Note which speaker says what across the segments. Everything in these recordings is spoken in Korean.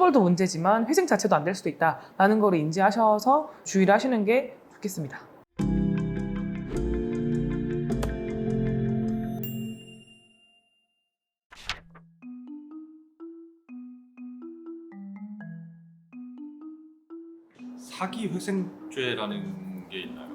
Speaker 1: 처벌도 문제지만 회생 자체도 안 될 수도 있다라는 걸 인지하셔서 주의를 하시는 게 좋겠습니다.
Speaker 2: 사기회생죄라는 게 있나요?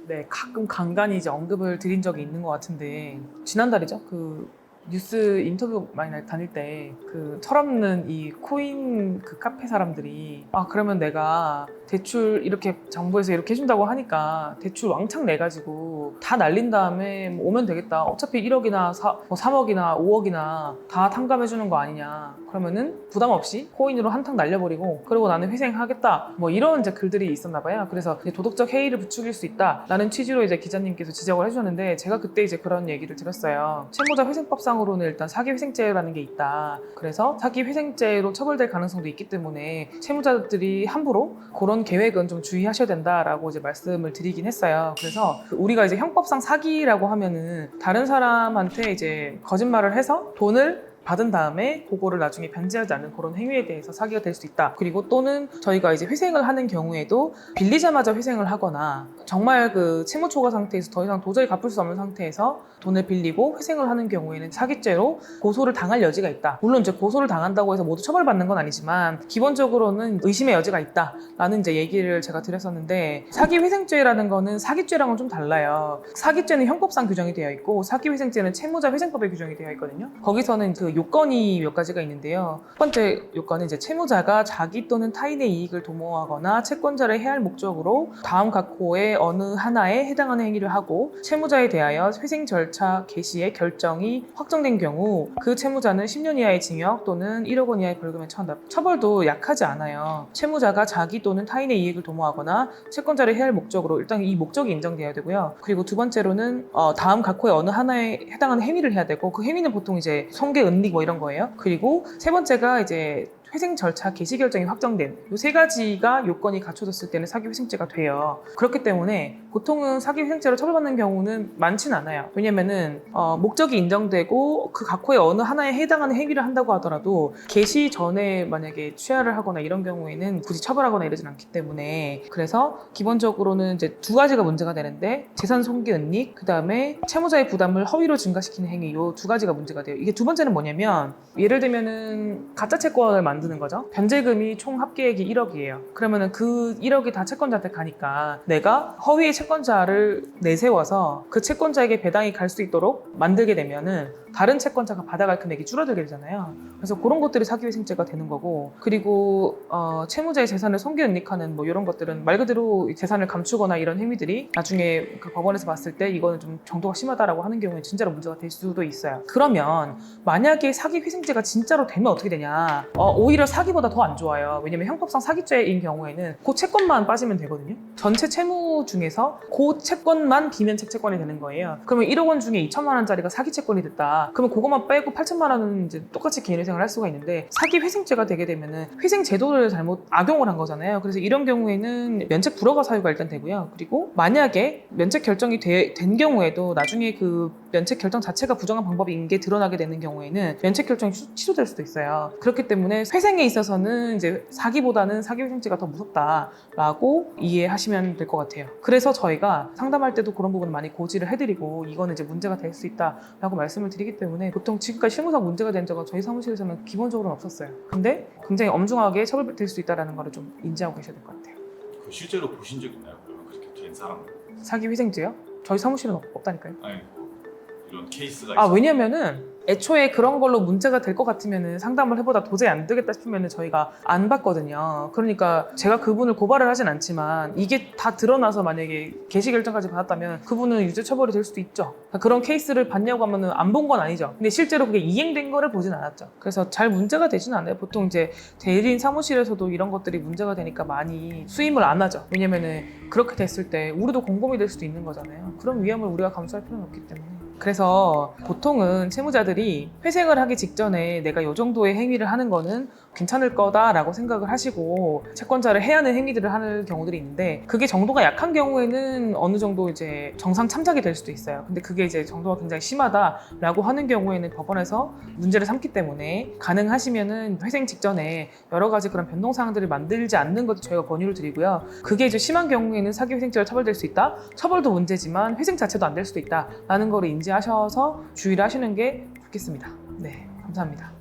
Speaker 1: 네, 가끔 간간히 이제 언급을 드린 적이 있는 것 같은데 지난달이죠. 그 뉴스 인터뷰 많이 다닐 때 그 철없는 이 코인 그 카페 사람들이 그러면 내가 대출 이렇게 정부에서 이렇게 해준다고 하니까 대출 왕창 내가지고 다 날린 다음에 뭐 오면 되겠다. 어차피 1억이나 3억이나 5억이나 다 탕감해주는 거 아니냐. 그러면은 부담 없이 코인으로 한탕 날려버리고 그리고 나는 회생하겠다. 뭐 이런 이제 글들이 있었나 봐요. 그래서 이제 도덕적 해이를 부추길 수 있다라는 취지로 이제 기자님께서 지적을 해주셨는데 제가 그때 이제 그런 얘기를 들었어요. 채무자 회생법상으로는 일단 사기회생죄라는 게 있다. 그래서 사기회생죄로 처벌될 가능성도 있기 때문에 채무자들이 함부로 그런 계획은 좀 주의하셔야 된다라고 이제 말씀을 드리긴 했어요. 그래서 우리가 이제 형법상 사기라고 하면은 다른 사람한테 이제 거짓말을 해서 돈을 받은 다음에 그거를 나중에 변제하지 않는 그런 행위에 대해서 사기가 될 수 있다. 그리고 또는 저희가 이제 회생을 하는 경우에도 빌리자마자 회생을 하거나 정말 그 채무 초과 상태에서 더 이상 도저히 갚을 수 없는 상태에서 돈을 빌리고 회생을 하는 경우에는 사기죄로 고소를 당할 여지가 있다. 물론 이제 고소를 당한다고 해서 모두 처벌받는 건 아니지만 기본적으로는 의심의 여지가 있다라는 이제 얘기를 제가 드렸었는데 사기회생죄라는 거는 사기죄랑은 좀 달라요. 사기죄는 형법상 규정이 되어 있고 사기회생죄는 채무자 회생법에 규정이 되어 있거든요. 거기서는 그 요건이 몇 가지가 있는데요. 첫 번째 요건은 이제 채무자가 자기 또는 타인의 이익을 도모하거나 채권자를 해할 목적으로 다음 각호의 어느 하나에 해당하는 행위를 하고 채무자에 대하여 회생 절차 개시의 결정이 확정된 경우 그 채무자는 10년 이하의 징역 또는 1억 원 이하의 벌금에 처한다. 처벌도 약하지 않아요. 채무자가 자기 또는 타인의 이익을 도모하거나 채권자를 해할 목적으로 일단 이 목적이 인정돼야 되고요. 그리고 두 번째로는 다음 각호의 어느 하나에 해당하는 행위를 해야 되고 그 행위는 보통 이제 손괴, 은닉 뭐 이런 거예요. 그리고 세 번째가 이제 회생 절차 개시 결정이 확정된 이 세 가지가 요건이 갖춰졌을 때는 사기회생죄가 돼요. 그렇기 때문에 보통은 사기회생죄로 처벌받는 경우는 많지는 않아요. 왜냐면은 목적이 인정되고 그 각호의 어느 하나에 해당하는 행위를 한다고 하더라도 개시 전에 만약에 취하를 하거나 이런 경우에는 굳이 처벌하거나 이러진 않기 때문에 그래서 기본적으로는 이제 두 가지가 문제가 되는데 재산 손괴 은닉 그다음에 채무자의 부담을 허위로 증가시키는 행위 이 두 가지가 문제가 돼요. 이게 두 번째는 뭐냐면 예를 들면은 가짜 채권을 만드는 거죠. 변제금이 총 합계액이 1억이에요. 그러면은 그 1억이 다 채권자한테 가니까 내가 허위의 채권자를 내세워서 그 채권자에게 배당이 갈 수 있도록 만들게 되면은 다른 채권자가 받아갈 금액이 줄어들게 되잖아요. 그래서 그런 것들이 사기회생죄가 되는 거고 그리고 채무자의 재산을 손괴 은닉하는 뭐 이런 것들은 말 그대로 재산을 감추거나 이런 행위들이 나중에 그 법원에서 봤을 때 이거는 좀 정도가 심하다라고 하는 경우에 진짜로 문제가 될 수도 있어요. 그러면 만약에 사기회생죄가 진짜로 되면 어떻게 되냐 오히려 사기보다 더 안 좋아요. 왜냐면 형법상 사기죄인 경우에는 그 채권만 빠지면 되거든요. 전체 채무 중에서 그 채권만 비면책 채권이 되는 거예요. 그러면 1억 원 중에 2천만 원짜리가 사기 채권이 됐다. 그러면 그것만 빼고 8천만 원은 이제 똑같이 개인회생을 할 수가 있는데 사기회생죄가 되게 되면은 회생 제도를 잘못 악용을 한 거잖아요. 그래서 이런 경우에는 면책 불허가 사유가 일단 되고요. 그리고 만약에 면책 결정이 된 경우에도 나중에 그 면책 결정 자체가 부정한 방법인 게 드러나게 되는 경우에는 면책 결정이 취소될 수도 있어요. 그렇기 때문에 회생에 있어서는 이제 사기보다는 사기회생죄가 더 무섭다라고 이해하시면 될 것 같아요. 그래서 저희가 상담할 때도 그런 부분을 많이 고지를 해드리고 이거는 이제 문제가 될 수 있다라고 말씀을 드리기 때문에 보통 지금까지 실무상 문제가 된 적은 저희 사무실에서는 기본적으로는 없었어요. 근데 굉장히 엄중하게 처벌될 수 있다는 걸 좀 인지하고 계셔야 될 것 같아요.
Speaker 2: 그 실제로 보신 적 있나요? 그러면 그렇게 된 사람?
Speaker 1: 사기회생죄요? 저희 사무실은 없다니까요.
Speaker 2: 아니 뭐 이런 케이스가 있어요.
Speaker 1: 왜냐면은 애초에 그런 걸로 문제가 될 것 같으면 상담을 해보다 도저히 안 되겠다 싶으면 저희가 안 받거든요. 그러니까 제가 그분을 고발을 하진 않지만 이게 다 드러나서 만약에 개시 결정까지 받았다면 그분은 유죄 처벌이 될 수도 있죠. 그런 케이스를 봤냐고 하면 안 본 건 아니죠. 근데 실제로 그게 이행된 거를 보진 않았죠. 그래서 잘 문제가 되진 않아요. 보통 이제 대리인 사무실에서도 이런 것들이 문제가 되니까 많이 수임을 안 하죠. 왜냐면은 그렇게 됐을 때 우리도 공범이 될 수도 있는 거잖아요. 그런 위험을 우리가 감수할 필요는 없기 때문에. 그래서 보통은 채무자들이 회생을 하기 직전에 내가 이 정도의 행위를 하는 거는 괜찮을 거다라고 생각을 하시고 채권자를 해하는 행위들을 하는 경우들이 있는데 그게 정도가 약한 경우에는 어느 정도 이제 정상 참작이 될 수도 있어요. 근데 그게 이제 정도가 굉장히 심하다라고 하는 경우에는 법원에서 문제를 삼기 때문에 가능하시면은 회생 직전에 여러 가지 그런 변동 사항들을 만들지 않는 것도 저희가 권유를 드리고요. 그게 이제 심한 경우에는 사기회생죄로 처벌될 수 있다. 처벌도 문제지만 회생 자체도 안 될 수도 있다라는 거를 인지하셔서 주의를 하시는 게 좋겠습니다. 네, 감사합니다.